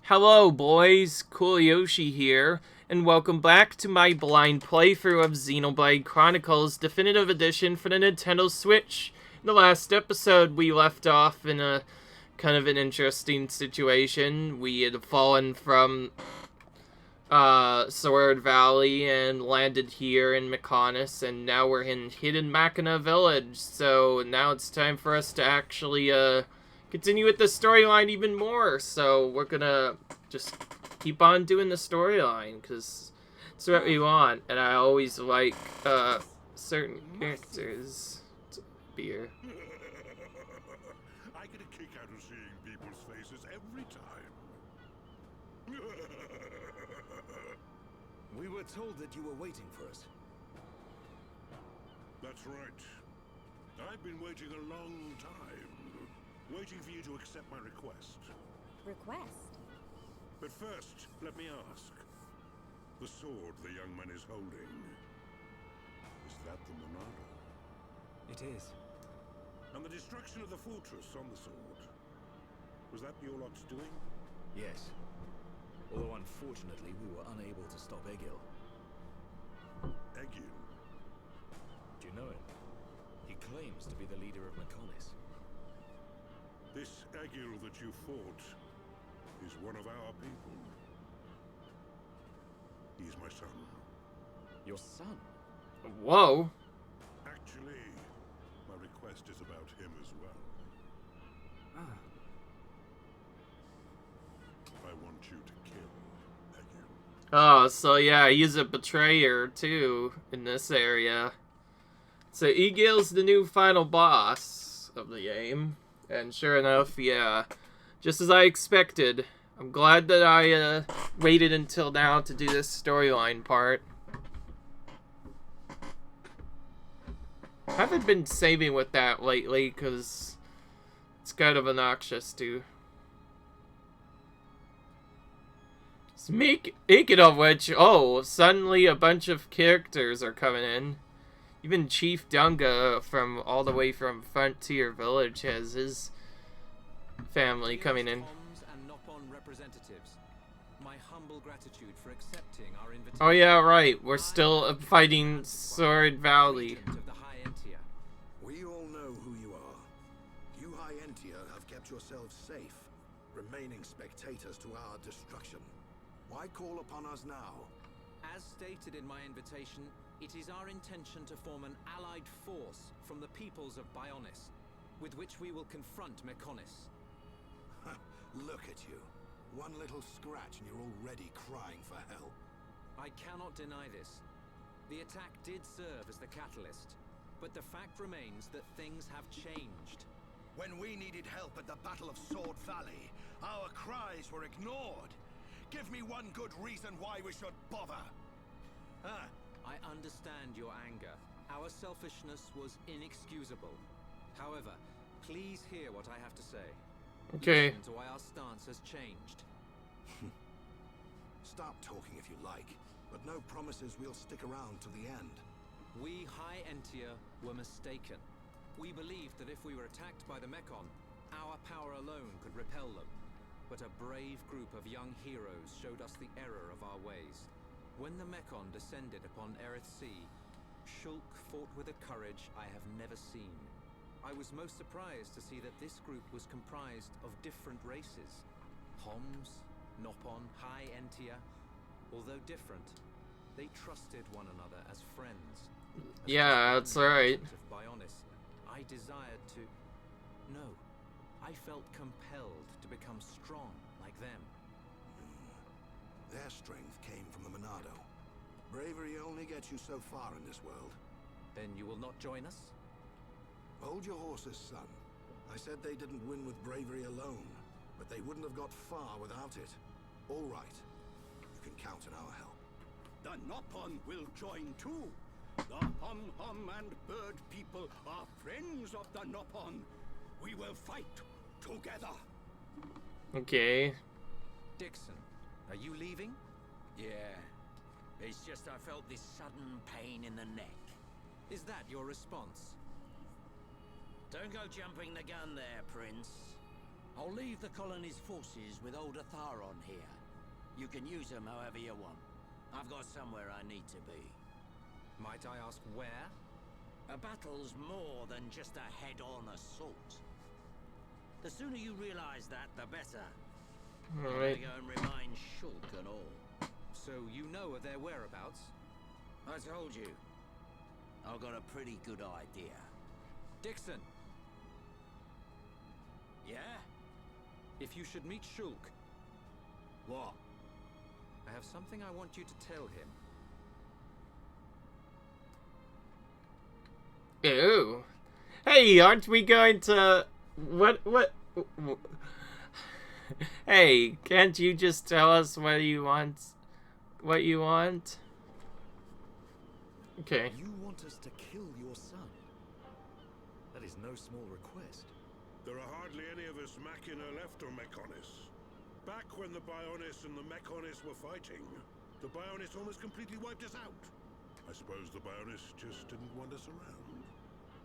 Hello boys, Cool Yoshi here, and welcome back to my blind playthrough of Xenoblade Chronicles Definitive Edition for the Nintendo Switch. In the last episode, we left off in a kind of an interesting situation. We had fallen from Sword Valley and landed here in Machina, and now we're in Hidden Machina Village, so now it's time for us to actually, continue with the storyline even more. So we're gonna just keep on doing the storyline because it's what we want. And I always like certain characters. It's beer. I get a kick out of seeing people's faces every time. We were told that you were waiting for us. That's right. I've been waiting a long time. Waiting for you to accept my request. Request? But first, let me ask. The sword the young man is holding. Is that the Monado? It is. And the destruction of the fortress on the sword. Was that your lot's doing? Yes. Although unfortunately we were unable to stop Egil. Egil? Do you know him? He claims to be the leader of Mechonis. This Egil that you fought is one of our people. He's my son. Your son? Whoa. Actually, my request is about him as well. Ah. I want you to kill Egil. Oh, so yeah, he's a betrayer too in this area. So Egil's the new final boss of the game. And sure enough, yeah, just as I expected. I'm glad that I waited until now to do this storyline part. I haven't been saving with that lately because it's kind of obnoxious to. Speaking of which, oh, suddenly a bunch of characters are coming in. Even Chief Dunga from all the way from Frontier Village has his family coming in. My humble gratitude for accepting our invitation. Oh yeah, right. We're still fighting Sword Valley. Of the High Entia. We all know who you are. You High Entia have kept yourselves safe, remaining spectators to our destruction. Why call upon us now? As stated in my invitation, it is our intention to form an allied force from the peoples of Bionis, with which we will confront Mechonis. Look at you. One little scratch and you're already crying for help. I cannot deny this. The attack did serve as the catalyst, but the fact remains that things have changed. When we needed help at the Battle of Sword Valley, our cries were ignored. Give me one good reason why we should bother. I understand your anger. Our selfishness was inexcusable. However, please hear what I have to say. Okay. Listen to why our stance has changed. Stop talking if you like, but no promises we'll stick around to the end. We High Entia were mistaken. We believed that if we were attacked by the Mechon, our power alone could repel them. But a brave group of young heroes showed us the error of our ways. When the Mechon descended upon Aerith Sea, Shulk fought with a courage I have never seen. I was most surprised to see that this group was comprised of different races. Homs, Nopon, High Entia. Although different, they trusted one another as friends. Yeah, that's right. Of Bionis, I desired to... No, I felt compelled to become strong like them. Their strength came from the Monado. Bravery only gets you so far in this world. Then you will not join us? Hold your horses, son. I said they didn't win with bravery alone, but they wouldn't have got far without it. All right. You can count on our help. The Nopon will join too. The Hum-Hum and Bird people are friends of the Nopon. We will fight together. Okay. Dixon, are you leaving? Yeah. It's just I felt this sudden pain in the neck. Is that your response? Don't go jumping the gun there, Prince. I'll leave the colony's forces with old Atharon here. You can use them however you want. I've got somewhere I need to be. Might I ask where? A battle's more than just a head-on assault. The sooner you realize that, the better. Alright. Go and remind Shulk and all. So you know of their whereabouts? I told you. I've got a pretty good idea. Dixon, Yeah? if you should meet Shulk, What? I have something I want you to tell him. Ew. Hey, aren't we going to... What? Hey, can't you just tell us what you want? What you want? Okay. You want us to kill your son? That is no small request. There are hardly any of us Machina left on Mechonis. Back when the Bionis and the Mechonis were fighting, the Bionis almost completely wiped us out. I suppose the Bionis just didn't want us around.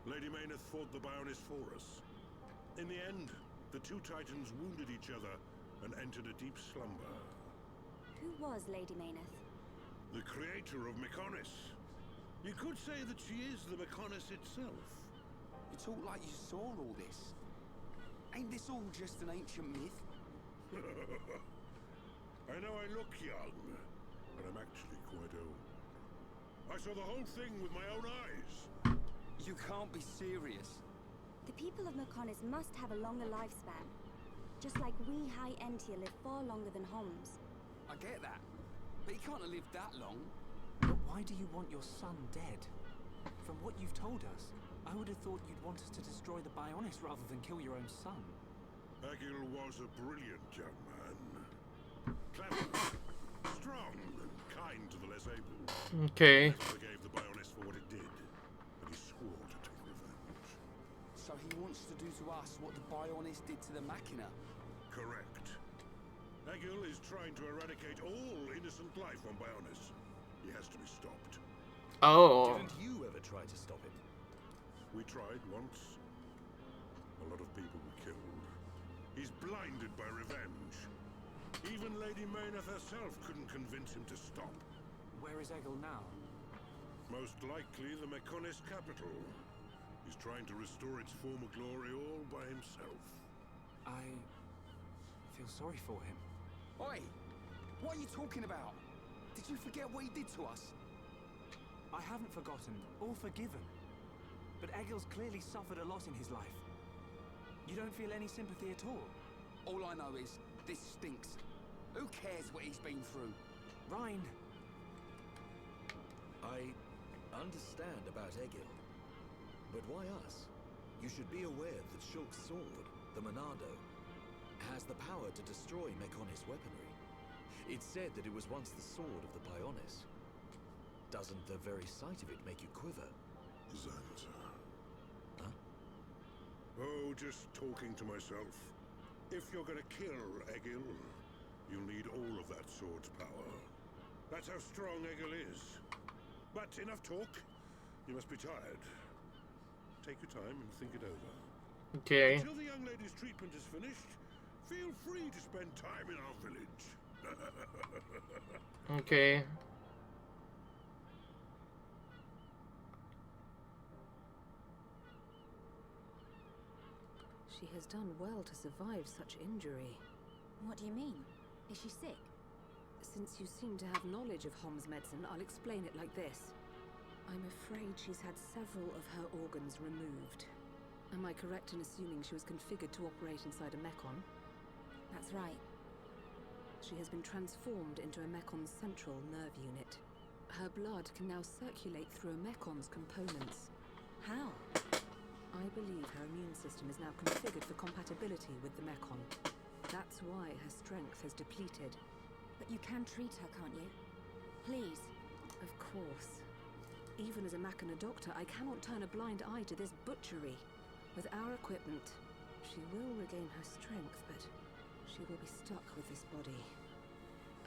Lady Mayneth fought the Bionis for us. In the end, the two Titans wounded each other and entered a deep slumber. Who was Lady Mayneth? The creator of Mechonis. You could say that she is the Mechonis itself. You talk like you saw all this. Ain't this all just an ancient myth? I know I look young, but I'm actually quite old. I saw the whole thing with my own eyes. You can't be serious. The people of Mechonis must have a longer lifespan. Just like we High Entia live far longer than Homs. I get that. But he can't have lived that long. But why do you want your son dead? From what you've told us, I would have thought you'd want us to destroy the Bionis rather than kill your own son. Egil was a brilliant young man. Clever, strong, and kind to the less able. Okay. He forgave the Bionis for what it did, but he swore to take revenge. So he wants to do to us what the Bionis did to the Machina. Correct. Egil is trying to eradicate all innocent life on Bionis. He has to be stopped. Oh. Didn't you ever try to stop him? We tried once. A lot of people were killed. He's blinded by revenge. Even Lady Mayneth herself couldn't convince him to stop. Where is Egil now? Most likely the Mechonis capital. He's trying to restore its former glory all by himself. I feel sorry for him. Oi! What are you talking about? Did you forget what he did to us? I haven't forgotten or forgiven. But Egil's clearly suffered a lot in his life. You don't feel any sympathy at all? All I know is, this stinks. Who cares what he's been through? Rhine! I understand about Egil. But why us? You should be aware that Shulk's sword, the Monado, has the power to destroy Mechonis weaponry. It's said that it was once the sword of the Bionis. Doesn't the very sight of it make you quiver? Xanta. Huh? Oh, just talking to myself. If you're gonna kill Egil, you'll need all of that sword's power. That's how strong Egil is. But enough talk. You must be tired. Take your time and think it over. Okay. Until the young lady's treatment is finished, feel free to spend time in our village. Okay. She has done well to survive such injury. What do you mean? Is she sick? Since you seem to have knowledge of Hom's medicine, I'll explain it like this. I'm afraid she's had several of her organs removed. Am I correct in assuming she was configured to operate inside a mechon? That's right. She has been transformed into a mecon's central nerve unit. Her blood can now circulate through a mecon's components. How? I believe her immune system is now configured for compatibility with the mechon. That's why her strength has depleted. But you can treat her, can't you? Please. Of course. Even as a Machina doctor, I cannot turn a blind eye to this butchery. With our equipment, she will regain her strength, but she will be stuck with this body.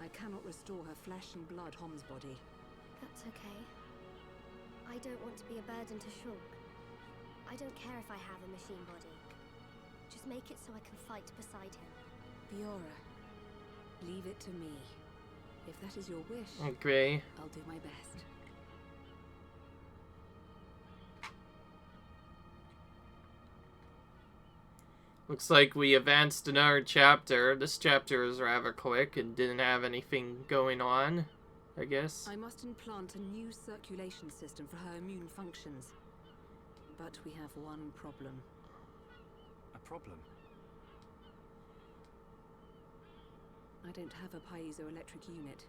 I cannot restore her flesh and blood Hom's body. That's okay. I don't want to be a burden to Shulk. I don't care if I have a machine body. Just make it so I can fight beside him. Fiora, leave it to me. If that is your wish, Okay. I'll do my best. Looks like we advanced another chapter. This chapter is rather quick and didn't have anything going on, I guess. I must implant a new circulation system for her immune functions. But we have one problem. A problem? I don't have a piezoelectric unit,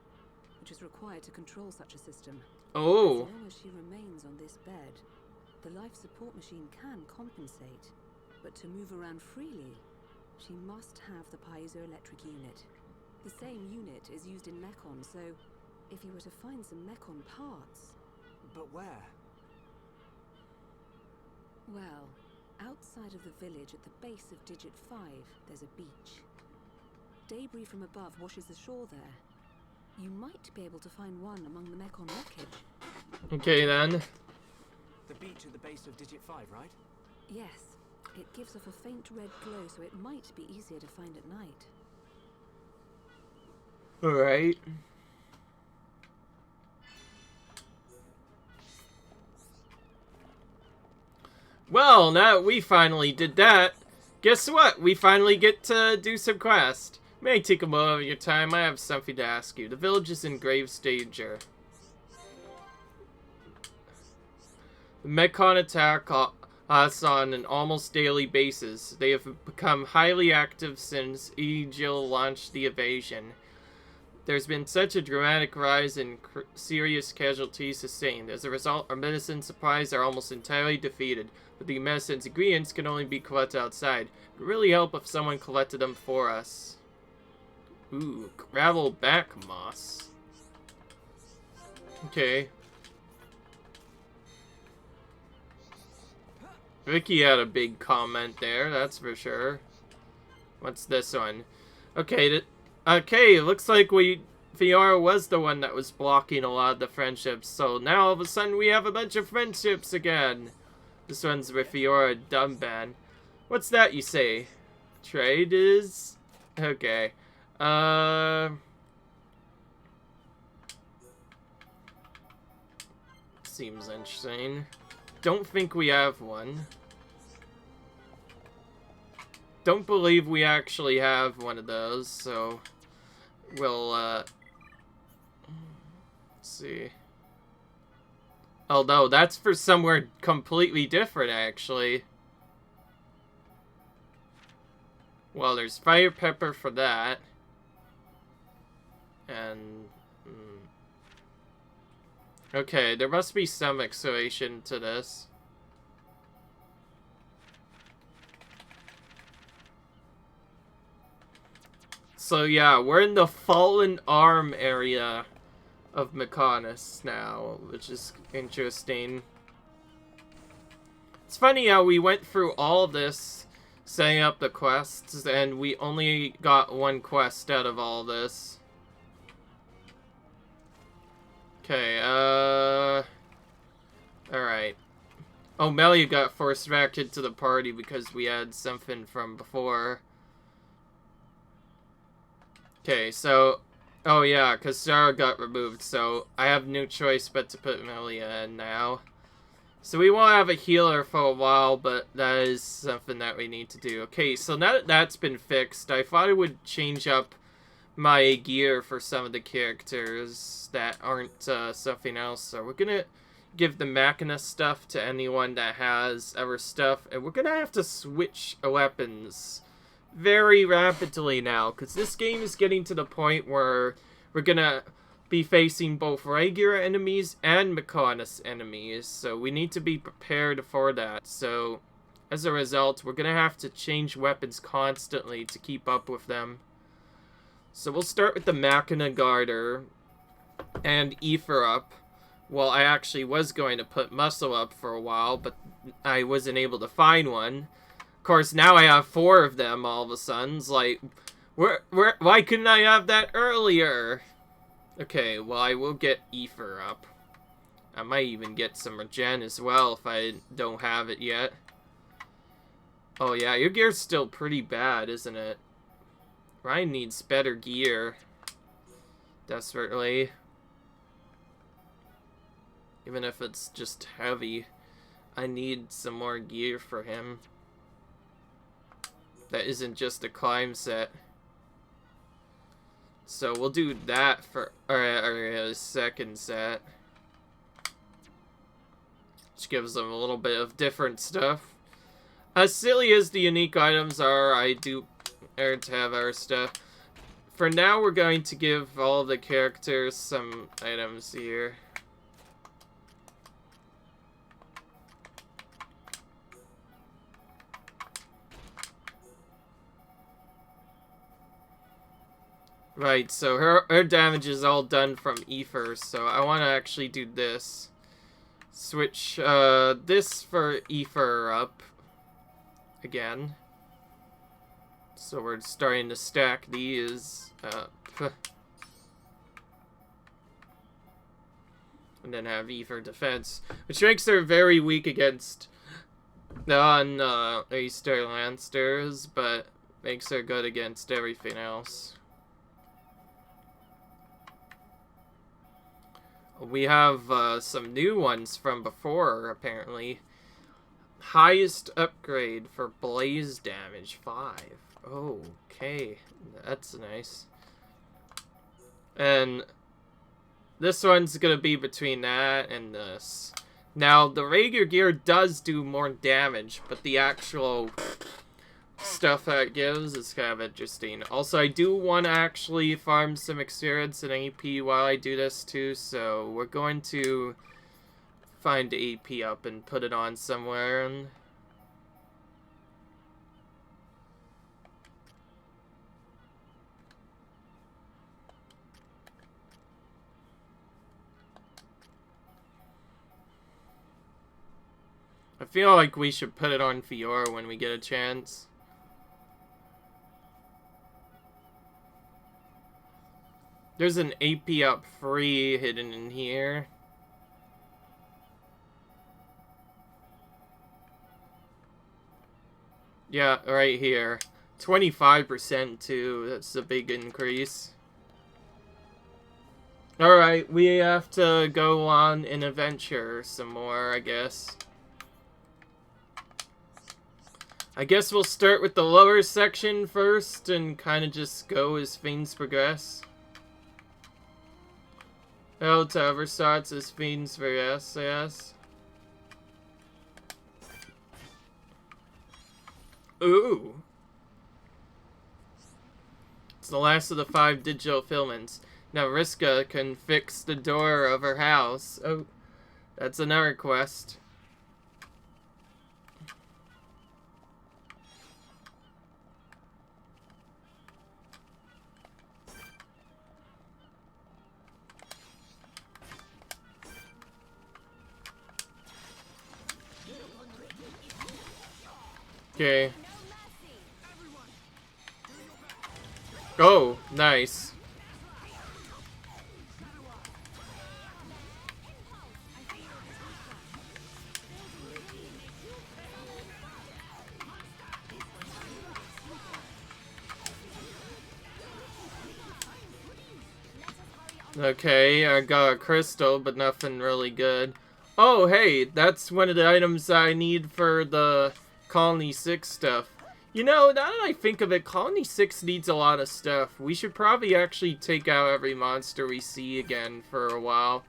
which is required to control such a system. Oh. As long as she remains on this bed, the life support machine can compensate. But to move around freely, she must have the piezoelectric unit. The same unit is used in Mechon, so if you were to find some Mechon parts... But where? Well, outside of the village at the base of Digit 5, there's a beach. Debris from above washes the shore there. You might be able to find one among the Mechon wreckage. Okay, then. The beach at the base of Digit 5, right? Yes. It gives off a faint red glow, so it might be easier to find at night. Alright. Well, now that we finally did that, guess what? We finally get to do some quest. May take a moment of your time. I have something to ask you. The village is in grave danger. The Mechon attack us on an almost daily basis. They have become highly active since Egil launched the invasion. There's been such a dramatic rise in serious casualties sustained. As a result, our medicine supplies are almost entirely defeated, but the medicine's ingredients can only be collected outside. It would really help if someone collected them for us. Ooh, gravel back moss. Okay. Vicky had a big comment there, that's for sure. What's this one? Okay, okay, looks like Fiora was the one that was blocking a lot of the friendships, so now all of a sudden we have a bunch of friendships again. This one's with Fiora Dumban. What's that you say? Trade is... Okay. Seems interesting. Don't think we have one. Don't believe we actually have one of those, so we'll, let's see. Oh no, that's for somewhere completely different, actually. Well, there's fire pepper for that. And... Okay, there must be some acceleration to this. So yeah, we're in the Fallen Arm area of Mechonis now, which is interesting. It's funny how we went through all this, setting up the quests, and we only got one quest out of all this. Okay, alright. Oh, Melia got forced back into the party because we had something from before. Okay, so... Oh yeah, because Sarah got removed, so I have no choice but to put Melia in now. So we won't have a healer for a while, but that is something that we need to do. Okay, so now that that's been fixed, I thought I would change up my gear for some of the characters that aren't something else. So we're gonna give the Machina stuff to anyone that has our stuff, and we're gonna have to switch weapons very rapidly now, because this game is getting to the point where we're gonna be facing both regular enemies and Mechonis enemies, so we need to be prepared for that. So as a result, we're gonna have to change weapons constantly to keep up with them. So we'll start with the Machina Garter and Ether up. Well, I actually was going to put Muscle up for a while, but I wasn't able to find one. Of course, now I have 4 of them all of a sudden. It's like, why couldn't I have that earlier? Okay, well, I will get Ether up. I might even get some Regen as well if I don't have it yet. Oh yeah, your gear's still pretty bad, isn't it? Ryan needs better gear. Desperately. Even if it's just heavy. I need some more gear for him. That isn't just a climb set. So we'll do that for our second set. Which gives them a little bit of different stuff. As silly as the unique items are, I do to have our stuff. For now, we're going to give all of the characters some items here. Right, so her damage is all done from Ether, so I want to actually do this. Switch this for Ether up again. So we're starting to stack these up. And then have Ether defense, which makes her very weak against non-A-star Lancers, but makes her good against everything else. We have some new ones from before, apparently. Highest upgrade for blaze damage, 5. Okay, that's nice. And this one's gonna be between that and this. Now, the regular gear does do more damage, but the actual stuff that it gives is kind of interesting. Also, I do want to actually farm some experience and AP while I do this too, so we're going to find AP up and put it on somewhere. And I feel like we should put it on Fiora when we get a chance. There's an AP up free hidden in here. Yeah, right here. 25% too. That's a big increase. Alright, we have to go on an adventure some more, I guess. I guess we'll start with the lower section first and kind of just go as things progress. Oh, to ever starts as things progress, yes. Ooh. It's the last of the 5 digital filaments. Now Riska can fix the door of her house. Oh, that's another quest. Okay. Oh, nice. Okay, I got a crystal, but nothing really good. Oh, hey, that's one of the items I need for the Colony 6 stuff. You know, now that I think of it, Colony 6 needs a lot of stuff. We should probably actually take out every monster we see again for a while.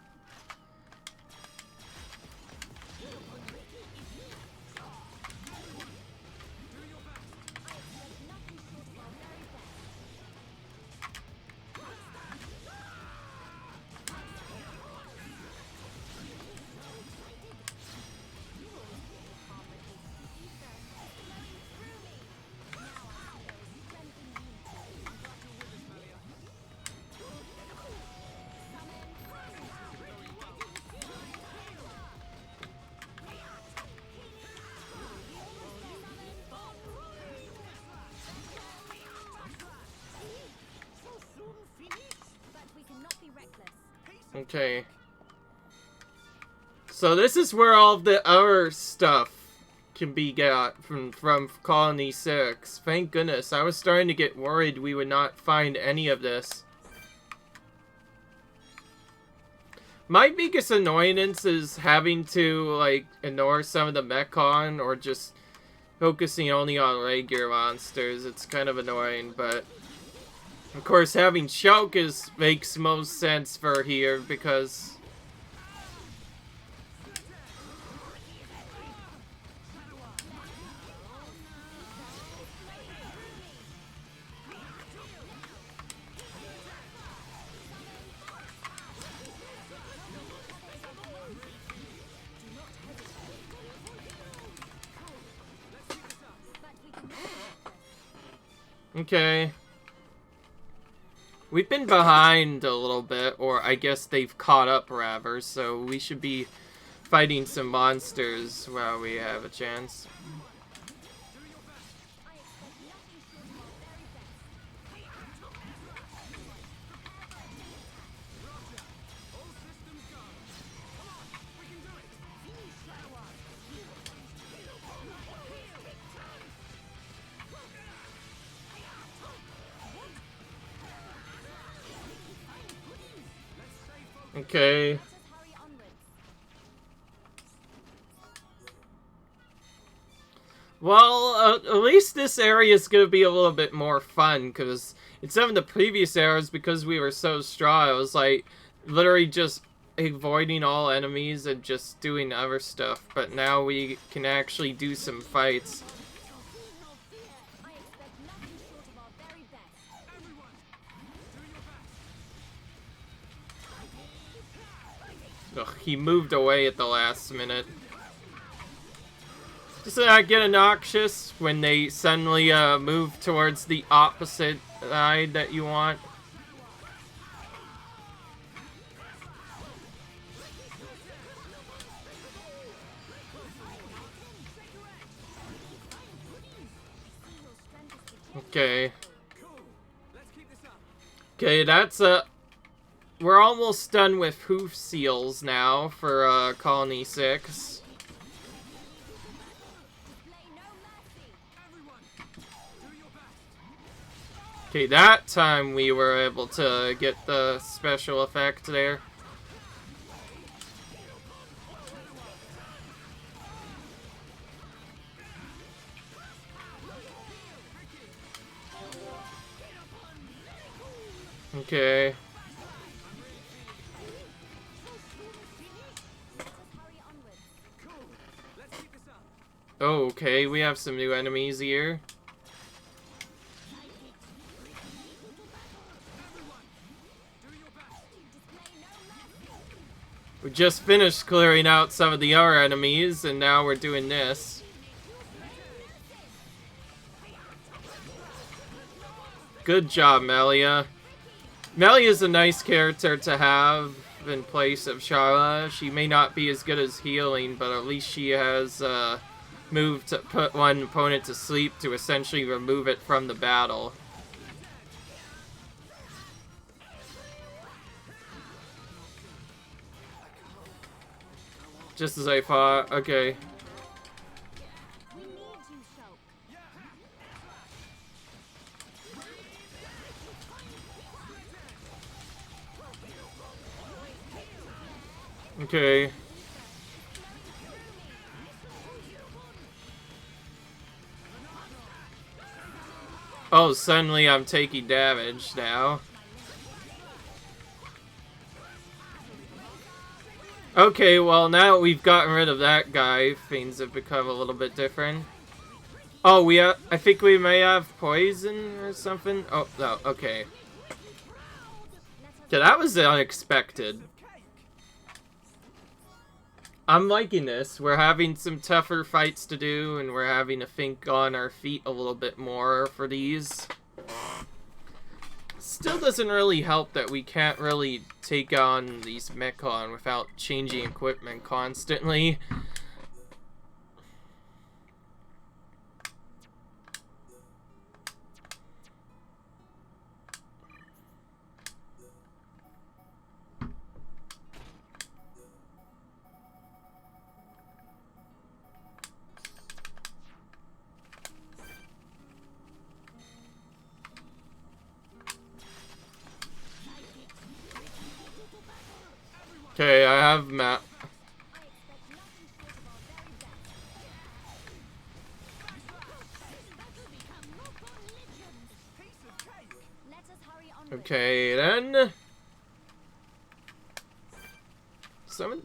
Okay. So this is where all of the other stuff can be got from Colony 6. Thank goodness. I was starting to get worried we would not find any of this. My biggest annoyance is having to, like, ignore some of the Mechon or just focusing only on regular monsters. It's kind of annoying, but of course having Shulk makes most sense for here because okay. We've been behind a little bit, or I guess they've caught up rather, so we should be fighting some monsters while we have a chance. Okay. Well, at least this area is going to be a little bit more fun, because in some of the previous eras, because we were so strong, I was like, literally just avoiding all enemies and just doing other stuff, but now we can actually do some fights. Ugh, he moved away at the last minute. Doesn't that get obnoxious when they suddenly move towards the opposite side that you want? Okay. Okay, that's we're almost done with hoof seals now for Colony 6. Okay, that time we were able to get the special effect there. Okay. Oh, okay, we have some new enemies here. We just finished clearing out some of the other enemies, and now we're doing this. Good job, Melia. Melia's a nice character to have in place of Sharla. She may not be as good as healing, but at least she has moved to put one opponent to sleep to essentially remove it from the battle. Just as I thought. Okay. Okay. Oh, suddenly I'm taking damage now. Okay, well, now that we've gotten rid of that guy, things have become a little bit different. Oh, I think we may have poison or something. Oh, no, okay. Yeah, that was unexpected. I'm liking this. We're having some tougher fights to do, and we're having to think on our feet a little bit more for these. Still doesn't really help that we can't really take on these Mechon without changing equipment constantly. Okay, I have map. Okay, then. Some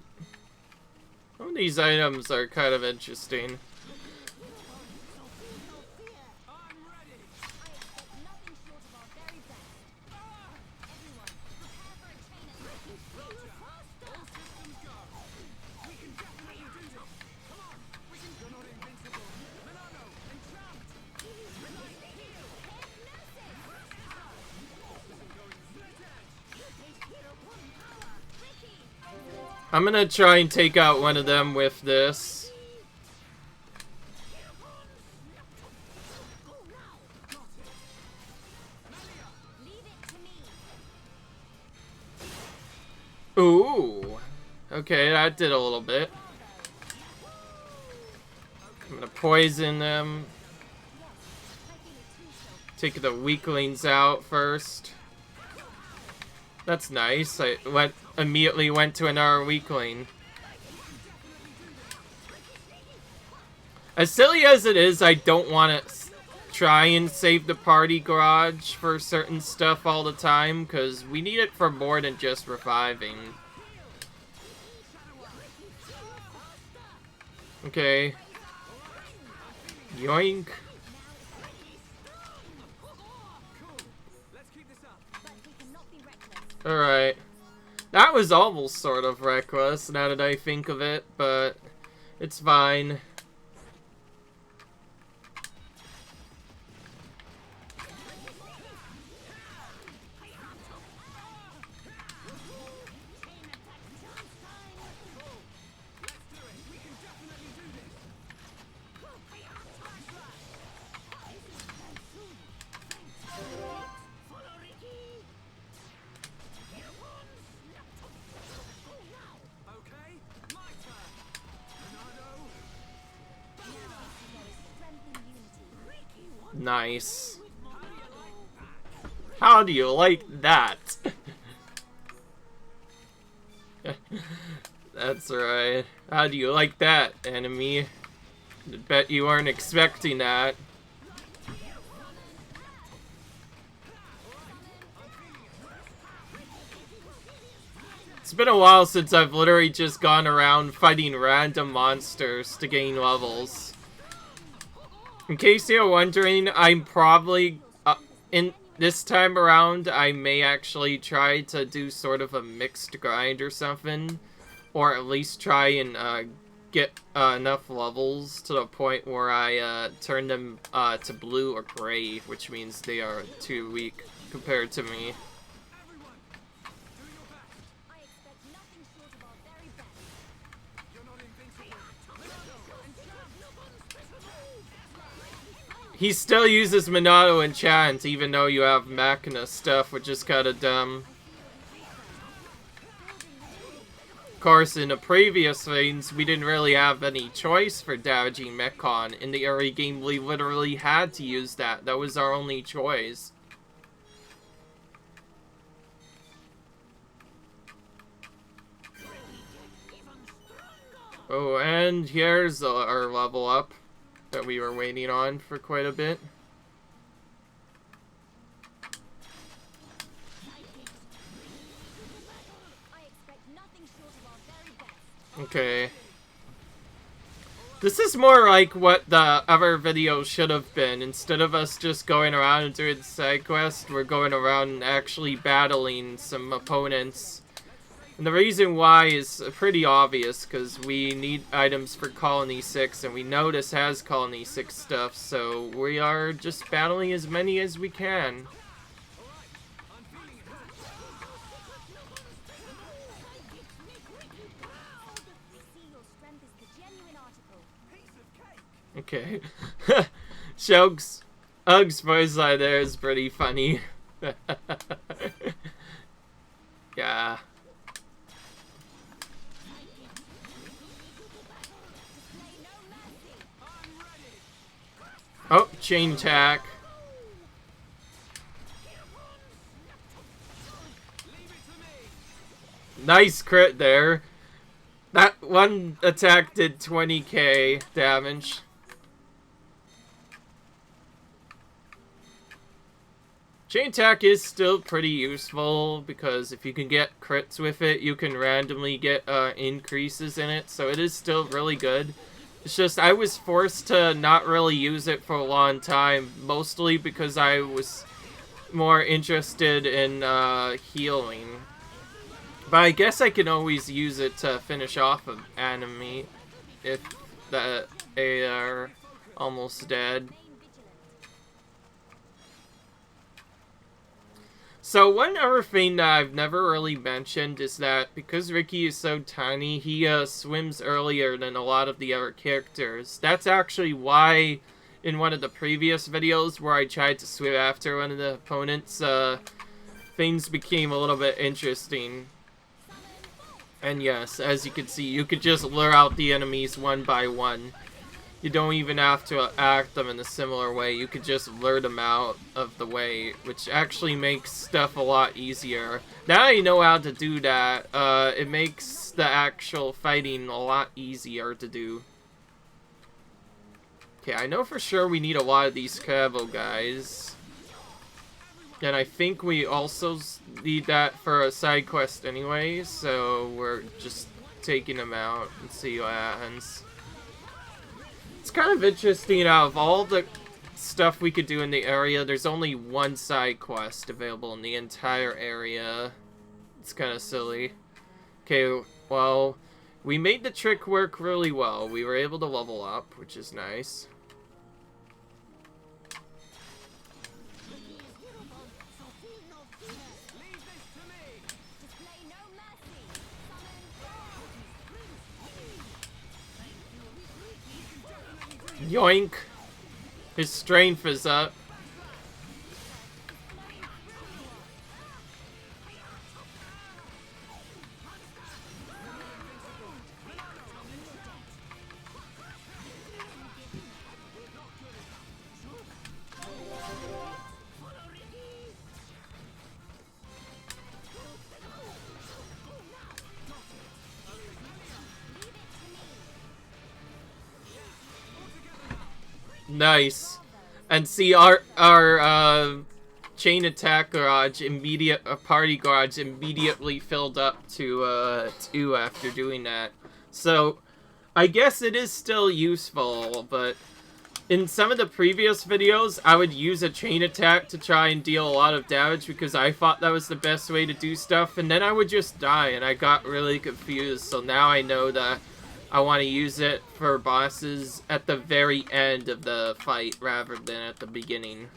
of these items are kind of interesting. I'm gonna try and take out one of them with this. Ooh. Okay, that did a little bit. I'm gonna poison them. Take the weaklings out first. That's nice. I immediately went to another weakling. As silly as it is, I don't want to try and save the party garage for certain stuff all the time, because we need it for more than just reviving. Okay. Yoink. Alright. That was almost sort of reckless, now that I think of it, but it's fine. Nice. How do you like that? That's right. How do you like that, enemy? I bet you weren't expecting that. It's been a while since I've literally just gone around fighting random monsters to gain levels. In case you're wondering, I'm probably, in this time around, I may actually try to do sort of a mixed grind or something. Or at least try and get enough levels to the point where I turn them to blue or gray, which means they are too weak compared to me. He still uses Monado enchant, even though you have Machina stuff, which is kind of dumb. Of course, in the previous things, we didn't really have any choice for damaging Mechon. In the early game, we literally had to use that. That was our only choice. Oh, and here's our level up that we were waiting on for quite a bit. Okay. This is more like what the other video should have been. Instead of us just going around and doing the side quest, we're going around and actually battling some opponents. And the reason why is pretty obvious, because we need items for Colony 6, and we know this has Colony 6 stuff, so we are just battling as many as we can. Okay. Ug's voice line there is pretty funny. Yeah. Oh, chain attack. Nice crit there. That one attack did 20k damage. Chain attack is still pretty useful because if you can get crits with it, you can randomly get increases in it, so it is still really good. It's just I was forced to not really use it for a long time, mostly because I was more interested in healing. But I guess I can always use it to finish off an enemy if they are almost dead. So one other thing that I've never really mentioned is that because Ricky is so tiny, he swims earlier than a lot of the other characters. That's actually why in one of the previous videos where I tried to swim after one of the opponents, things became a little bit interesting. And yes, as you can see, you could just lure out the enemies one by one. You don't even have to act them in a similar way. You could just lure them out of the way, which actually makes stuff a lot easier. Now you know how to do that, it makes the actual fighting a lot easier to do. Okay, I know for sure we need a lot of these Cabo guys. And I think we also need that for a side quest anyway, so we're just taking them out and see what happens. It's kind of interesting, out of all the stuff we could do in the area, there's only one side quest available in the entire area. It's kind of silly. Okay, well, we made the trick work really well. We were able to level up, which is nice. Yoink! His strength is up. Nice. And see, our chain attack garage party garage immediately filled up to 2 after doing that. So I guess it is still useful, but in some of the previous videos I would use a chain attack to try and deal a lot of damage because I thought that was the best way to do stuff, and then I would just die and I got really confused. So now I know that I want to use it for bosses at the very end of the fight rather than at the beginning.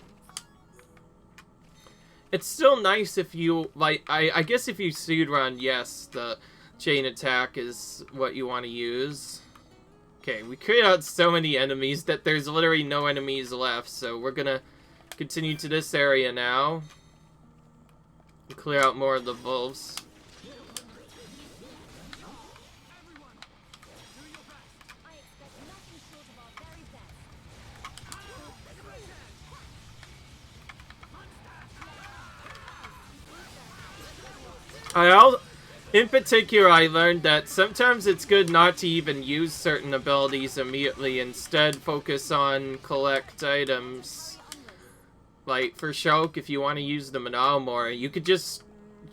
It's still nice if you, like, I guess if you speedrun, yes, the chain attack is what you want to use. Okay, we cleared out so many enemies that there's literally no enemies left, so we're gonna continue to this area now. Clear out more of the wolves. In particular, I learned that sometimes it's good not to even use certain abilities immediately. Instead, focus on collect items. Like, for Shulk, if you want to use the Manal more, you could just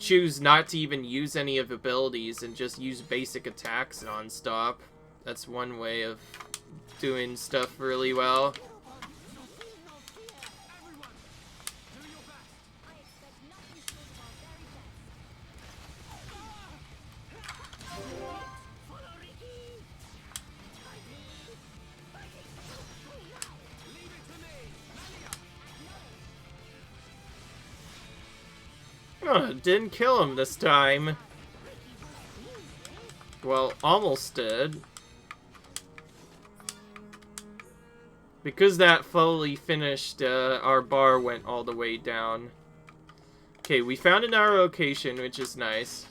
choose not to even use any of the abilities and just use basic attacks non-stop. That's one way of doing stuff really well. Oh, didn't kill him this time. Well, almost did. Because that fully finished, our bar went all the way down. Okay, we found another location, which is nice.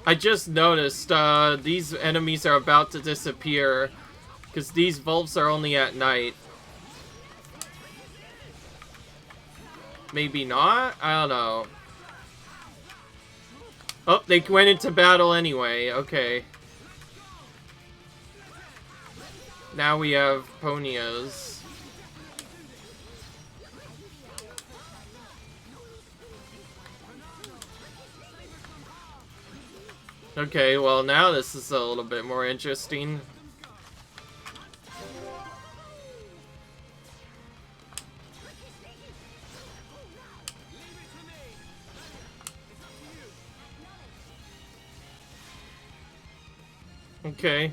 I just noticed, these enemies are about to disappear. Because these wolves are only at night. maybe not? I don't know. Oh, they went into battle anyway. Okay. Now we have Ponios. Okay, well now this is a little bit more interesting. Okay.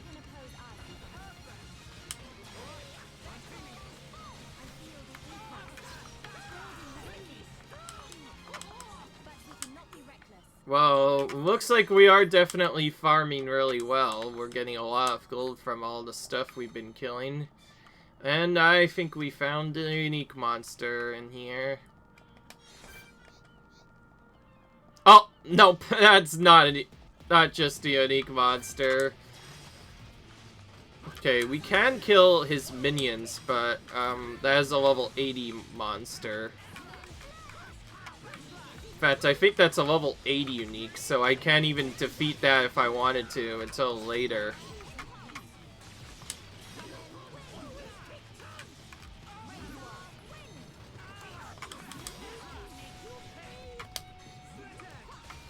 Well, looks like we are definitely farming really well. We're getting a lot of gold from all the stuff we've been killing. And I think we found a unique monster in here. Oh, nope, that's not just a unique monster. Okay, we can kill his minions, but that is a level 80 monster. In fact, I think that's a level 80 unique, so I can't even defeat that if I wanted to until later.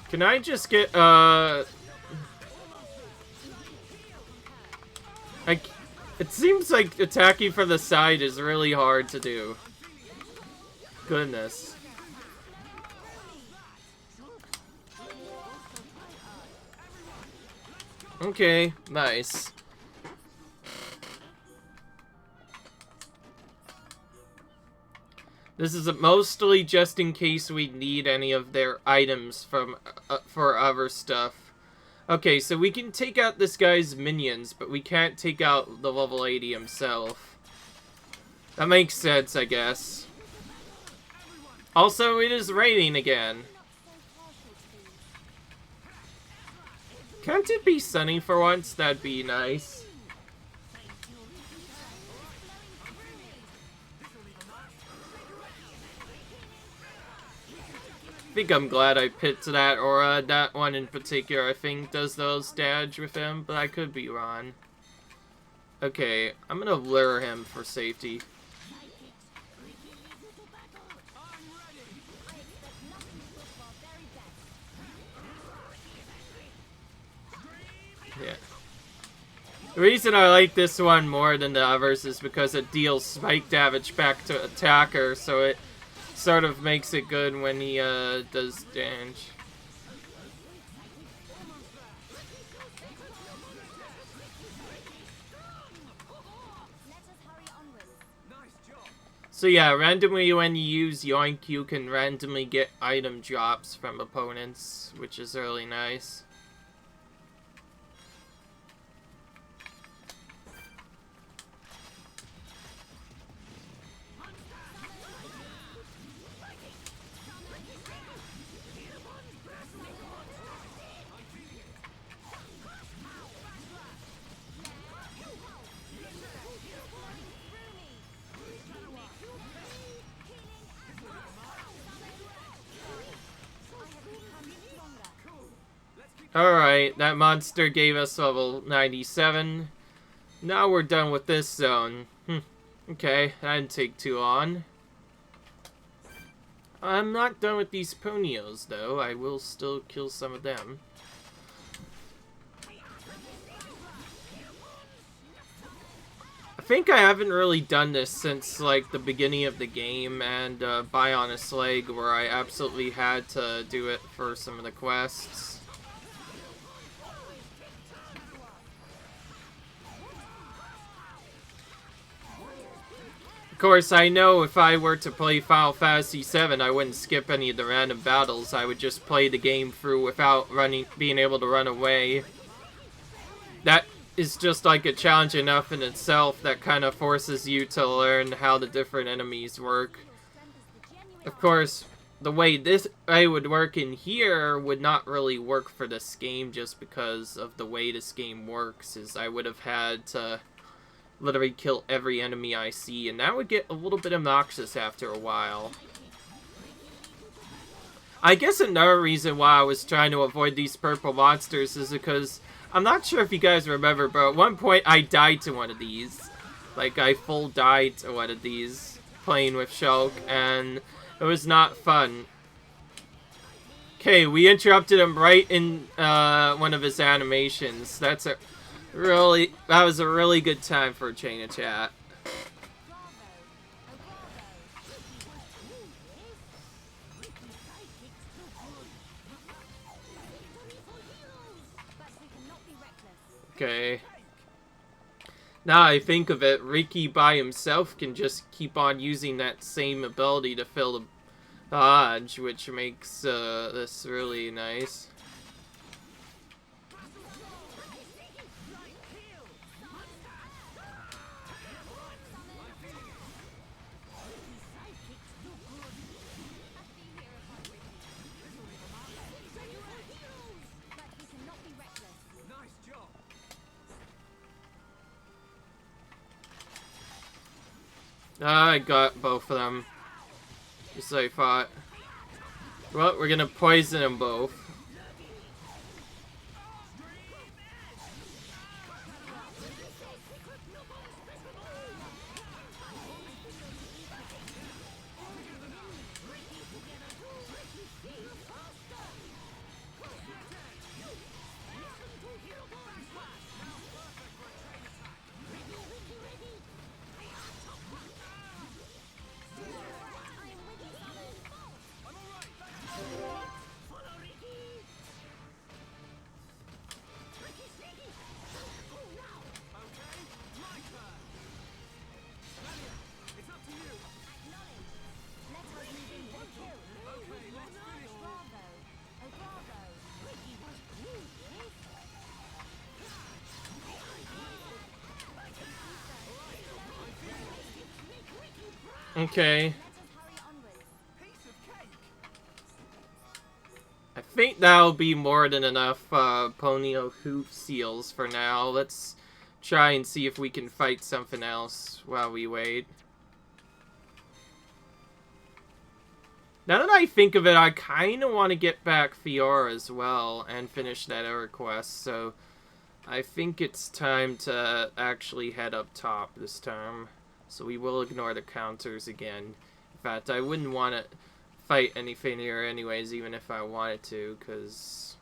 Can I just get, it seems like attacking from the side is really hard to do. Goodness. Okay, nice. This is mostly just in case we need any of their items from for other stuff. Okay, so we can take out this guy's minions, but we can't take out the level 80 himself. That makes sense, I guess. Also, it is raining again. Can't it be sunny for once? That'd be nice. I think I'm glad I picked that aura. That one in particular, I think, does those damage with him, but I could be wrong. Okay, I'm gonna lure him for safety. Yeah. The reason I like this one more than the others is because it deals spike damage back to attacker, so it sort of makes it good when he does damage. So yeah, randomly when you use Yoink, you can randomly get item drops from opponents, which is really nice. Alright, that monster gave us level 97. Now we're done with this zone. Okay, that didn't take too long. I'm not done with these Ponios, though. I will still kill some of them. I think I haven't really done this since, like, the beginning of the game and Bionis Leg, where I absolutely had to do it for some of the quests. Of course, I know if I were to play Final Fantasy VII, I wouldn't skip any of the random battles. I would just play the game through without being able to run away. That is just like a challenge enough in itself that kind of forces you to learn how the different enemies work. Of course, the way this would work in here would not really work for this game just because of the way this game works, is I would have had to literally kill every enemy I see, and that would get a little bit obnoxious after a while. I guess another reason why I was trying to avoid these purple monsters is because I'm not sure if you guys remember, but at one point I died to one of these. Like, I full died to one of these playing with Shulk, and it was not fun. Okay, we interrupted him right in one of his animations. That was a really good time for a chain of chat. Okay. Now I think of it, Ricky by himself can just keep on using that same ability to fill the dodge, which makes this really nice. I got both of them. Just like I thought. Well, we're gonna poison them both. Okay. I think that'll be more than enough Ponyo hoof seals for now. Let's try and see if we can fight something else while we wait. Now that I think of it, I kind of want to get back Fiora as well and finish that other quest, so I think it's time to actually head up top this time. So we will ignore the counters again. In fact, I wouldn't want to fight anything here anyways, even if I wanted to, because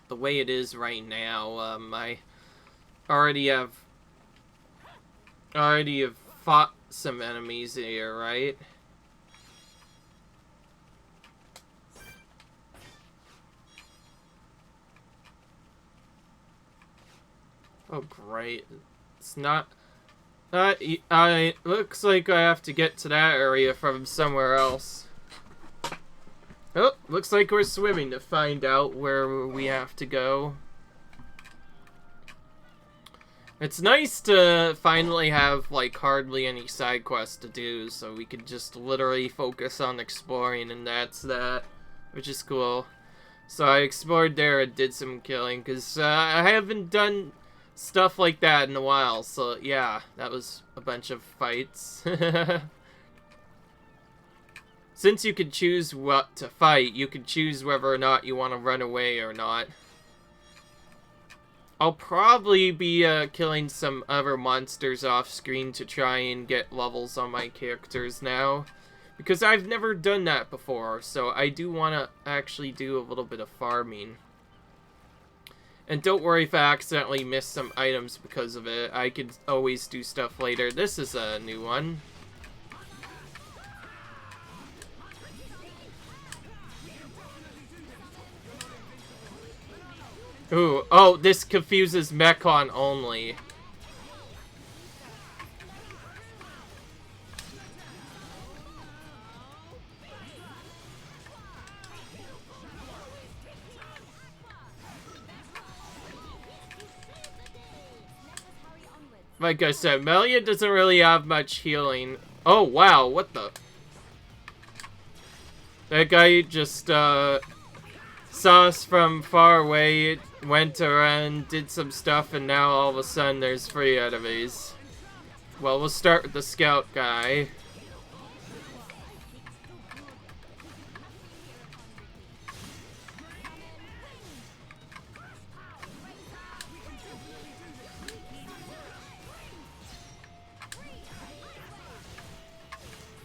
the way it is right now, I already have fought some enemies here, right? Oh, great. It's not... looks like I have to get to that area from somewhere else. Oh, looks like we're swimming to find out where we have to go. It's nice to finally have, like, hardly any side quests to do, so we could just literally focus on exploring, and that's that, which is cool. So I explored there and did some killing, because I haven't done stuff like that in a while, so yeah, that was a bunch of fights. Since you can choose what to fight, you can choose whether or not you want to run away or not. I'll probably be killing some other monsters off screen to try and get levels on my characters now, because I've never done that before, so I do want to actually do a little bit of farming. And don't worry if I accidentally miss some items because of it. I could always do stuff later. This is a new one. Ooh, oh, this confuses Mechon only. Like I said, Melia doesn't really have much healing. Oh, wow, what the? That guy just, saw us from far away, went around, did some stuff, and now all of a sudden there's 3 enemies. Well, we'll start with the scout guy.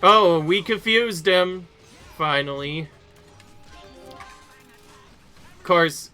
Oh, we confused him. Finally. Of course.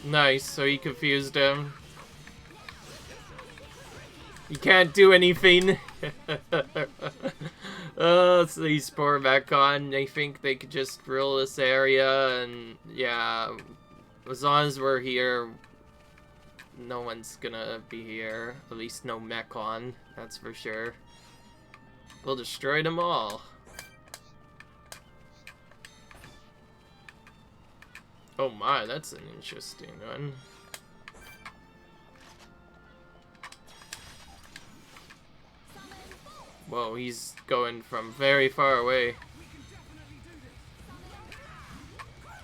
Nice, so he confused him. You can't do anything. So these poor Mechon, they think they could just drill this area, and yeah, as long as we're here, no one's gonna be here. At least no Mechon, that's for sure. We'll destroy them all. Oh my, that's an interesting one. Whoa, he's going from very far away.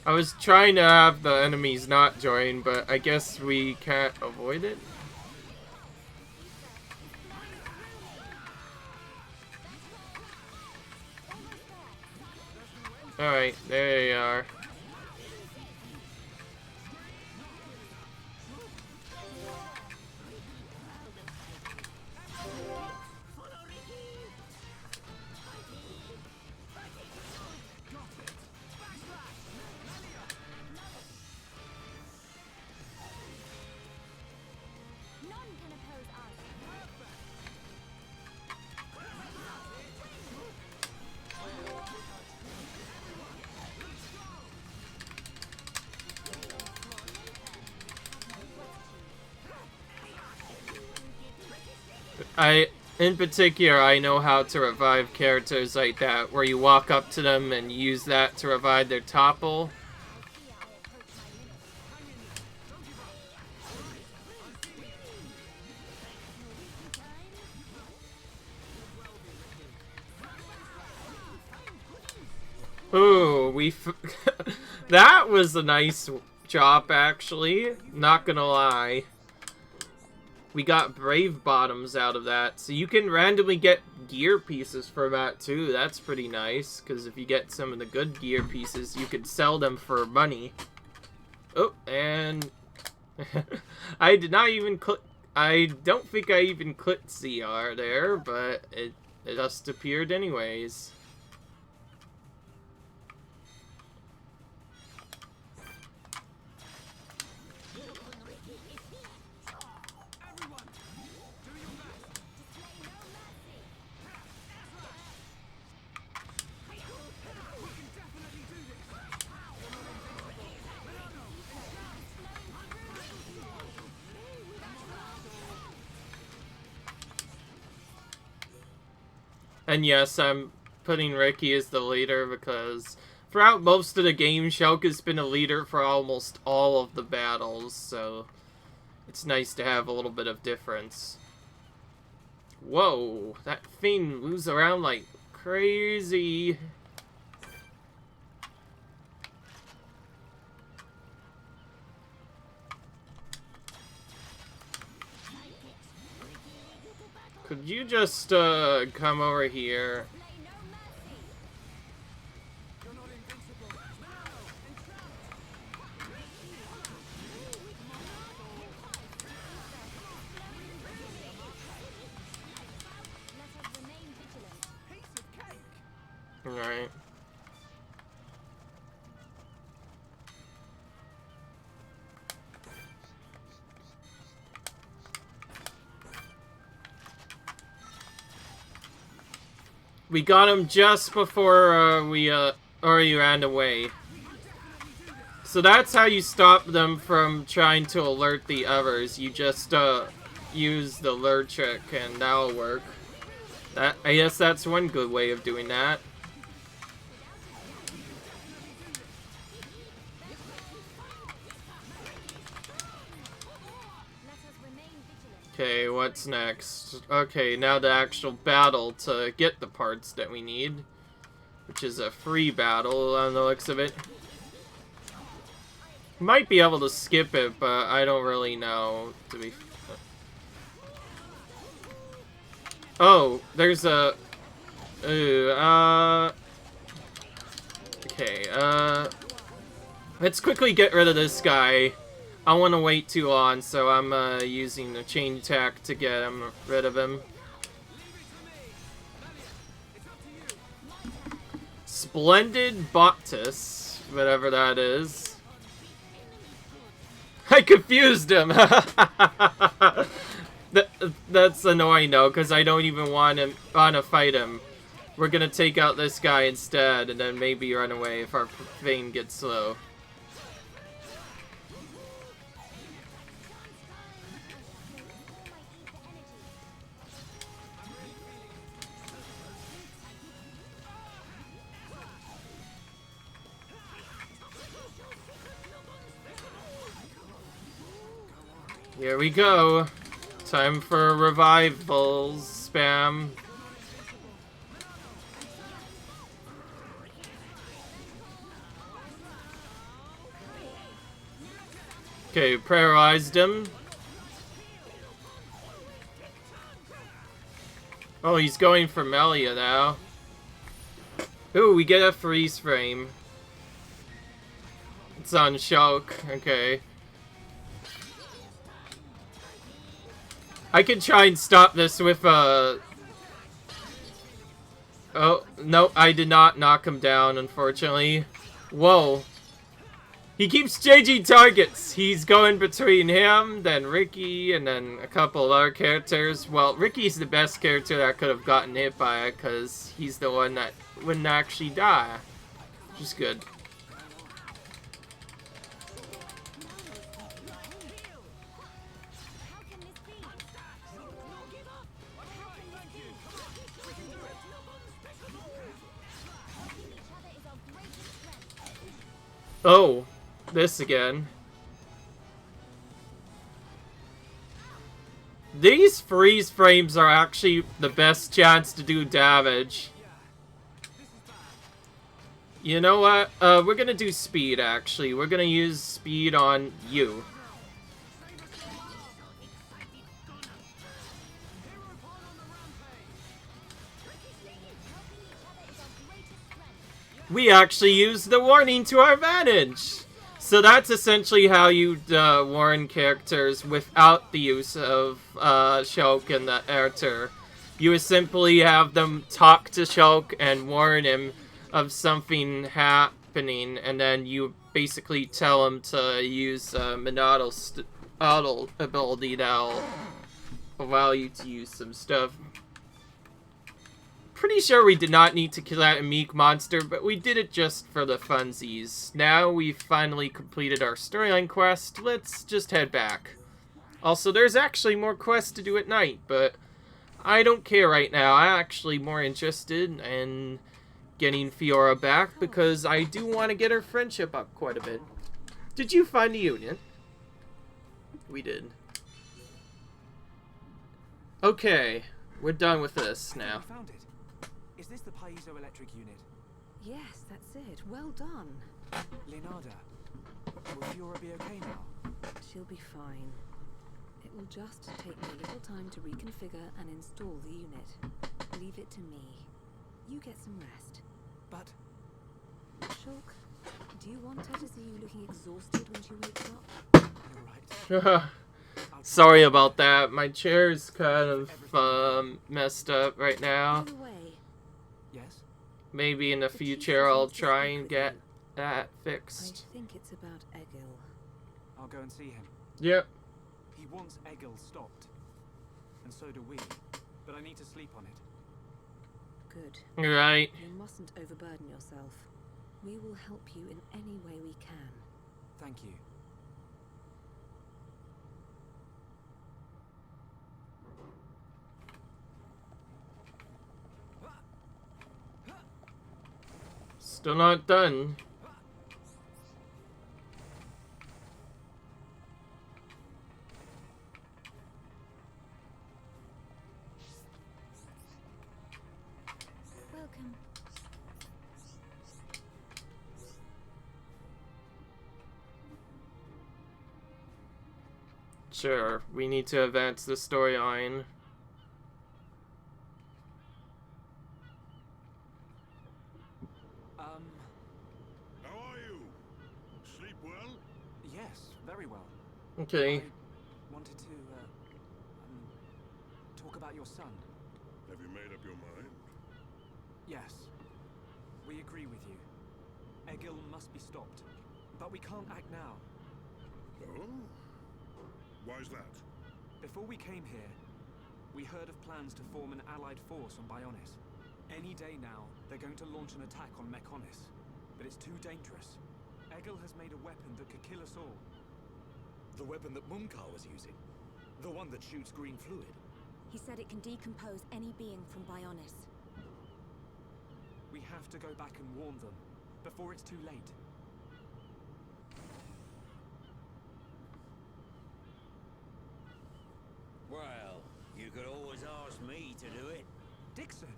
I was trying to have the enemies not join, but I guess we can't avoid it. Alright, there you are. In particular, I know how to revive characters like that, where you walk up to them and use that to revive their topple. Ooh, that was a nice chop, actually. Not gonna lie. We got Brave Bottoms out of that, so you can randomly get gear pieces for that too. That's pretty nice, because if you get some of the good gear pieces, you could sell them for money. Oh, and I did not even click. I don't think I even clicked CR there, but it just appeared anyways. And yes, I'm putting Ricky as the leader because throughout most of the game, Shulk has been a leader for almost all of the battles, so it's nice to have a little bit of difference. Whoa, that thing moves around like crazy. Could you just come over here? Alright. We got him just before we already ran away. So that's how you stop them from trying to alert the others. You just use the lure trick and that'll work. I guess that's one good way of doing that. Okay, what's next? Okay, now the actual battle to get the parts that we need. Which is a free battle on the looks of it. Might be able to skip it, but I don't really know, to be... Oh, there's a... Okay, let's quickly get rid of this guy. I don't want to wait too long, so I'm using the chain attack to get rid of him. Splendid Bottus, whatever that is. I confused him! That's annoying though, because I don't even want to fight him. We're gonna take out this guy instead, and then maybe run away if our vein gets slow. Here we go. Time for revivals spam. Okay, paralyzed him. Oh, he's going for Melia now. Ooh, we get a freeze frame. It's on Shulk. Okay. I can try and stop this with Oh, no, I did not knock him down, unfortunately. Whoa. He keeps changing targets. He's going between him, then Ricky, and then a couple of other characters. Well, Ricky's the best character that could have gotten hit by it, because he's the one that wouldn't actually die. Which is good. Oh, this again. These freeze frames are actually the best chance to do damage. You know what? We're gonna do speed, actually. We're gonna use speed on you. We actually use the warning to our advantage! So that's essentially how you warn characters without the use of Shulk and the Erter. You would simply have them talk to Shulk and warn him of something happening, and then you basically tell him to use Monato's auto ability that'll allow you to use some stuff. Pretty sure we did not need to kill that meek monster, but we did it just for the funsies. Now we've finally completed our storyline quest, let's just head back. Also, there's actually more quests to do at night, but I don't care right now. I'm actually more interested in getting Fiora back, because I do want to get her friendship up quite a bit. Did you find the unit? We did. Okay, we're done with this now. Found it. Is this the piezoelectric unit? Yes, that's it. Well done. Leonarda, will Fiora be okay now? She'll be fine. It will just take me a little time to reconfigure and install the unit. Leave it to me. You get some rest. But... Shulk, do you want her to see you looking exhausted when she wakes up? You're right. Sorry about that. My chair's kind of messed up right now. By the way, Yes? Maybe in the future I'll try and get that fixed. I think it's about Egil. I'll go and see him. Yep. He wants Egil stopped. And so do we. But I need to sleep on it. good. Right. You mustn't overburden yourself. We will help you in any way we can. Thank you. Still not done. Welcome. Sure, we need to advance the storyline. How are you? Sleep well? Yes, very well. Okay. I wanted to, talk about your son. Have you made up your mind? Yes. We agree with you. Egil must be stopped. But we can't act now. Oh? Why's that? Before we came here, we heard of plans to form an allied force on Bionis. Any day now, they're going to launch an attack on Mechonis. But it's too dangerous. Egil has made a weapon that could kill us all. The weapon that Mumkar was using? The one that shoots green fluid? He said it can decompose any being from Bionis. We have to go back and warn them, before it's too late. Well, you could always ask me to do it. Dixon!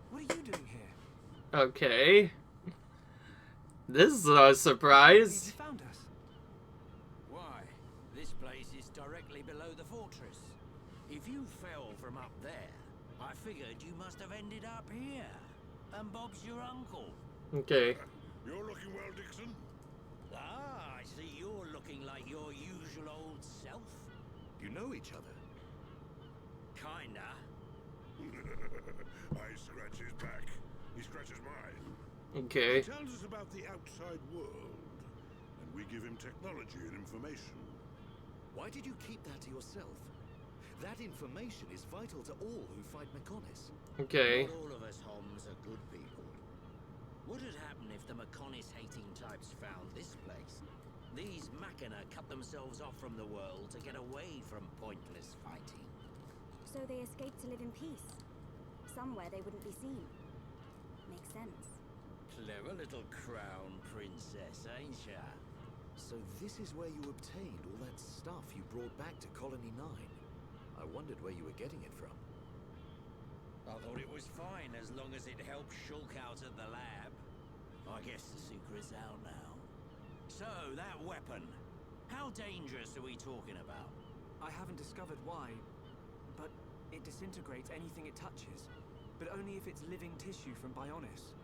What are you doing here? Okay. This is a You surprise. found us. Why? This place is directly below the fortress. If you fell from up there, I figured you must have ended up here. And Bob's your uncle. Okay. You're looking well, Dixon. Ah, I see you're looking like your usual old self. You know each other? Kinda. I scratch his back. He scratches mine. Okay. He tells us about the outside world, and we give him technology and information. Why did you keep that to yourself? That information is vital to all who fight Mechonis. Okay. Not all of us Homs are good people. What would happen if the Mechonis-hating types found this place? These Machina cut themselves off from the world to get away from pointless fighting. So they escaped to live in peace. Somewhere they wouldn't be seen. Makes sense. Clever little crown princess, ain't ya? So this is where you obtained all that stuff you brought back to Colony 9. I wondered where you were getting it from. I thought it was fine as long as it helped Shulk out at the lab. I guess the secret's out now. So, that weapon. How dangerous are we talking about? I haven't discovered why, but it disintegrates anything it touches. But only if it's living tissue from Bionis.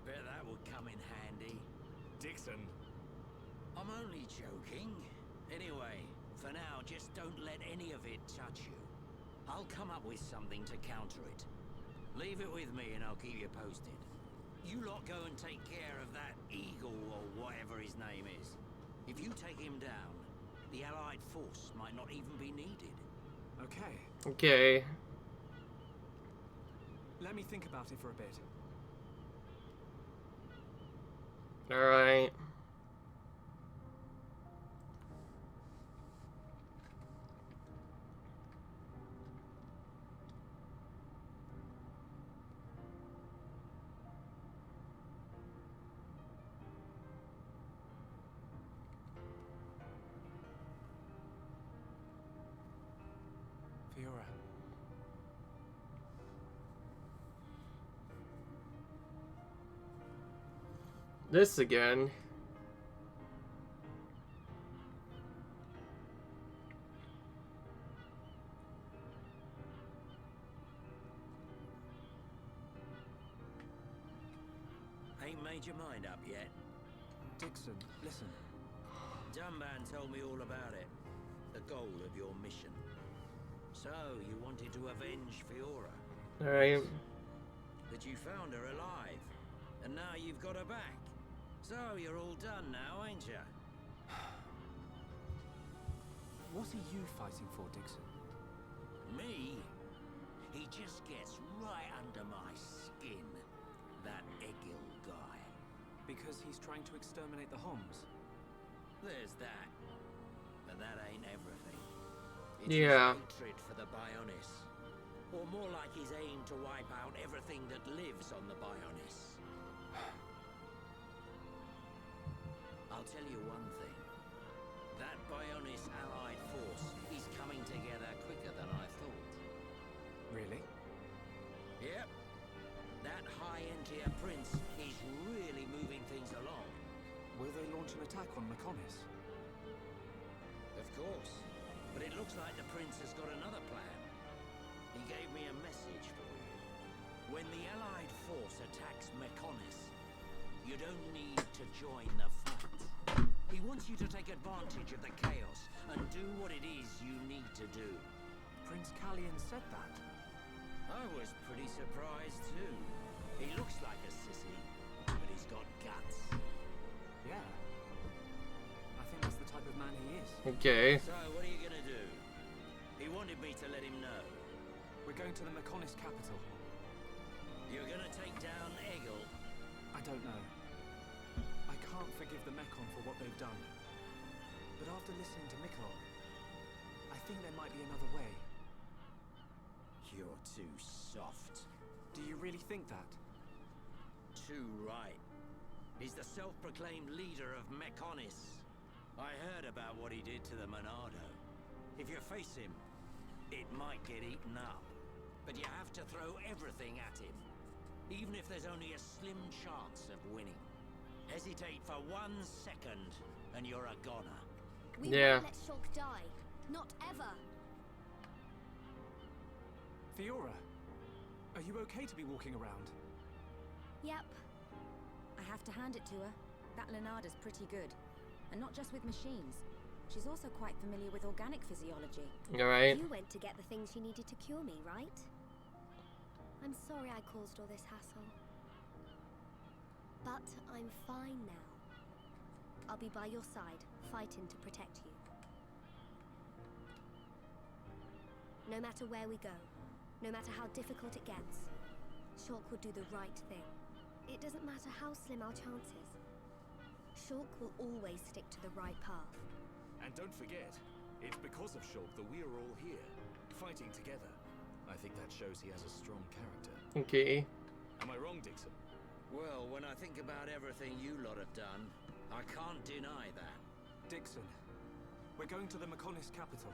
Bet that would come in handy. Dixon! I'm only joking. Anyway, for now, just don't let any of it touch you. I'll come up with something to counter it. Leave it with me and I'll keep you posted. You lot go and take care of that Eagle or whatever his name is. If you take him down, the Allied force might not even be needed. Okay. Okay. Let me think about it for a bit. Alright. Fiora. This again. Ain't made your mind up yet? Dixon, listen. Dunban told me all about it. The goal of your mission. So, you wanted to avenge Fiora. Alright. But you found her alive. And now you've got her back. So, you're all done now, ain't ya? What are you fighting for, Dixon? Me? He just gets right under my skin. That Egil guy. Because he's trying to exterminate the Homs. There's that. But that ain't everything. It's Yeah. his hatred for the Bionis. Or more like his aim to wipe out everything that lives on the Bionis. I'll tell you one thing. That Bionis allied force is coming together quicker than I thought. Really? Yep. That high-end-tier prince is really moving things along. Will they launch an attack on Mechonis? Of course. But it looks like the prince has got another plan. He gave me a message for you. When the allied force attacks Mechonis, you don't need to join the fight. He wants you to take advantage of the chaos and do what it is you need to do. Prince Callian said that. I was pretty surprised too. He looks like a sissy, but he's got guts. Yeah. I think that's the type of man he is. Okay. So, what are you gonna do? He wanted me to let him know. We're going to the Mechonis capital. You're gonna take down Egil? I don't know. I can't forgive the Mechon for what they've done. But after listening to Mikon, I think there might be another way. You're too soft. Do you really think that? Too right. He's the self-proclaimed leader of Mechonis. I heard about what he did to the Monado. If you face him, it might get eaten up. But you have to throw everything at him. Even if there's only a slim chance of winning. Hesitate for 1 second, and you're a goner. We Yeah. won't let Shulk die. Not ever. Fiora, are you okay to be walking around? Yep. I have to hand it to her. That Lenarda's pretty good. And not just with machines. She's also quite familiar with organic physiology. Alright. You went to get the things you needed to cure me, right? I'm sorry I caused all this hassle. But I'm fine now. I'll be by your side, fighting to protect you. No matter where we go, no matter how difficult it gets, Shulk will do the right thing. It doesn't matter how slim our chances. Shulk will always stick to the right path. And don't forget, it's because of Shulk that we are all here, fighting together. I think that shows he has a strong character. Okay. Am I wrong, Dixon? Well, when I think about everything you lot have done, I can't deny that. Dixon, we're going to the Mechonis capital.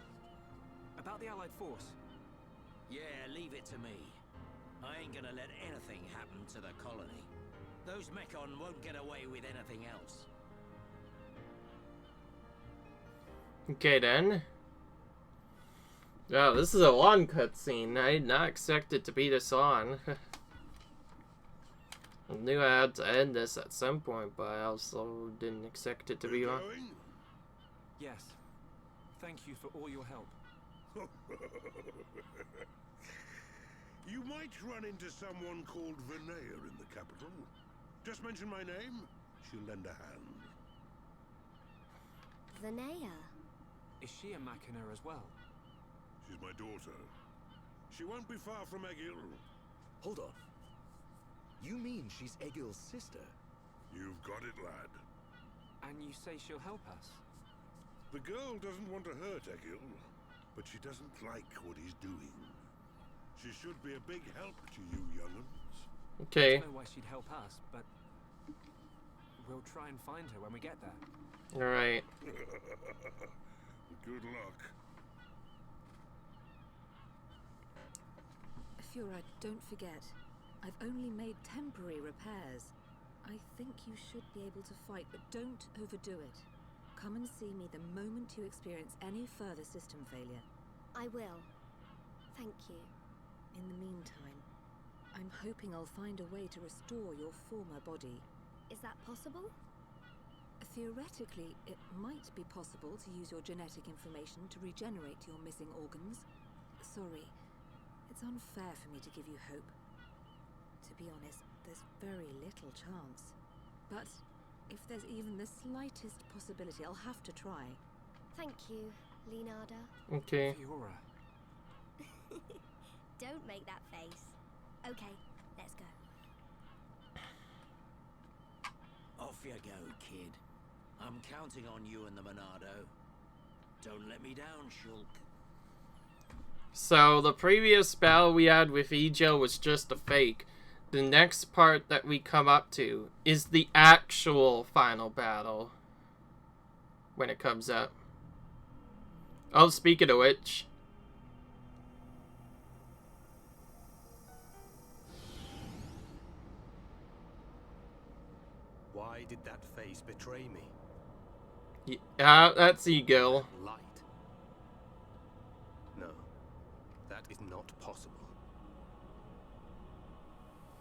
About the Allied force. Yeah, leave it to me. I ain't gonna let anything happen to the colony. Those Mechon won't get away with anything else. Okay then. Oh, this is a long cutscene. I did not expect it to be this long. I knew I had to end this at some point, but I also didn't expect it to be long. Going? Yes. Thank you for all your help. You might run into someone called Vinaya in the capital. Just mention my name, she'll lend a hand. Vinaya. Is she a Machina as well? She's my daughter. She won't be far from Egil. Hold on. You mean she's Egil's sister? You've got it, lad. And you say she'll help us? The girl doesn't want to hurt Egil, but she doesn't like what he's doing. She should be a big help to you young'uns. Okay. I don't know why she'd help us, but we'll try and find her when we get there. Alright. Good luck. Fiora, don't forget. I've only made temporary repairs. I think you should be able to fight, but don't overdo it. Come and see me the moment you experience any further system failure. I will. Thank you. In the meantime, I'm hoping I'll find a way to restore your former body. Is that possible? Theoretically, it might be possible to use your genetic information to regenerate your missing organs. Sorry, it's unfair for me to give you hope. To be honest, there's very little chance. But if there's even the slightest possibility, I'll have to try. Thank you, Leonardo. Okay. Fiora. don't make that face. Okay, let's go. Off you go, kid. I'm counting on you and the Monado. Don't let me down, Shulk. So, the previous battle we had with Egil was just a fake. The next part that we come up to is the actual final battle. When it comes up. Oh, speaking of which... Why did that face betray me? Yeah, that's Egil. Light. No, that is not possible.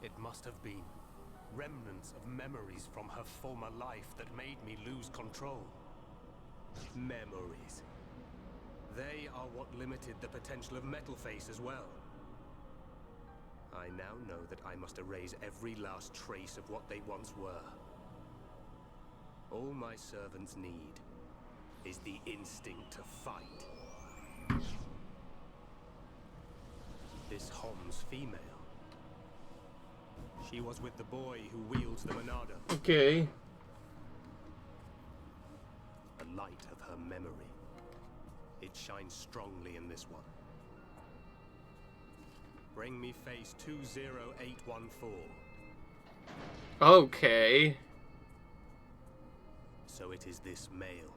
It must have been remnants of memories from her former life that made me lose control. Memories. They are what limited the potential of Metalface as well. I now know that I must erase every last trace of what they once were. All my servants need is the instinct to fight. This Hom's female. She was with the boy who wields the Monado. Okay. The light of her memory. It shines strongly in this one. Bring me face 20814. Okay. So it is this male.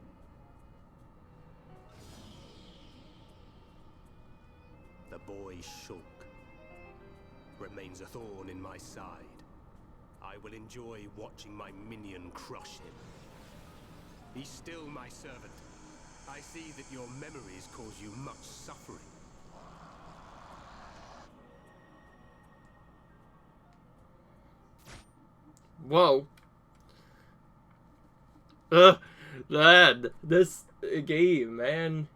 The boy Shulk remains a thorn in my side. I will enjoy watching my minion crush him. Be still, my servant. I see that your memories cause you much suffering. Whoa. Man, this game, man.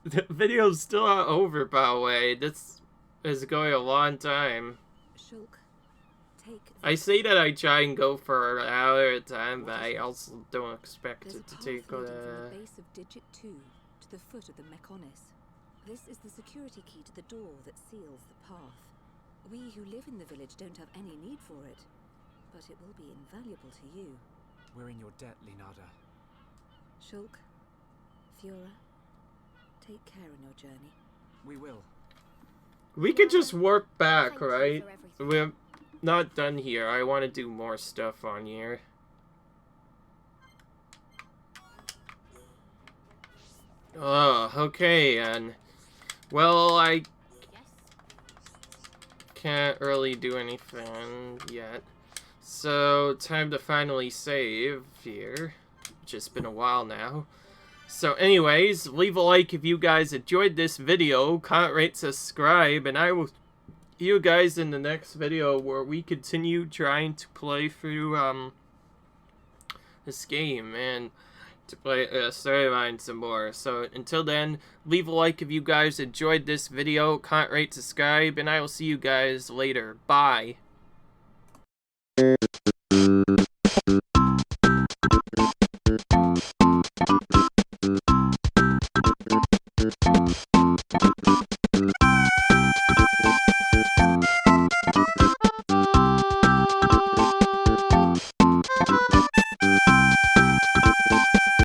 The video's still not over, by the way. This is going a long time. Shulk, take... I say that I try and go for an hour at a time, but I also don't expect There's it to a path take... leading from the base of Digit 2 to the foot of the Mechonis. This is the security key to the door that seals the path. We who live in the village don't have any need for it, but it will be invaluable to you. We're in your debt, Linada. Shulk, Fiora, take care on your journey. We will. We could just warp back, Thank you right? for everything. We're not done here. I want to do more stuff on here. Okay, and... Well, I can't really do anything yet. So, time to finally save here. Which has been a while now. So anyways, leave a like if you guys enjoyed this video, comment, rate, subscribe, and I will see you guys in the next video where we continue trying to play through this game and to play storyline some more. So until then, leave a like if you guys enjoyed this video, comment, rate, subscribe, and I will see you guys later. Bye.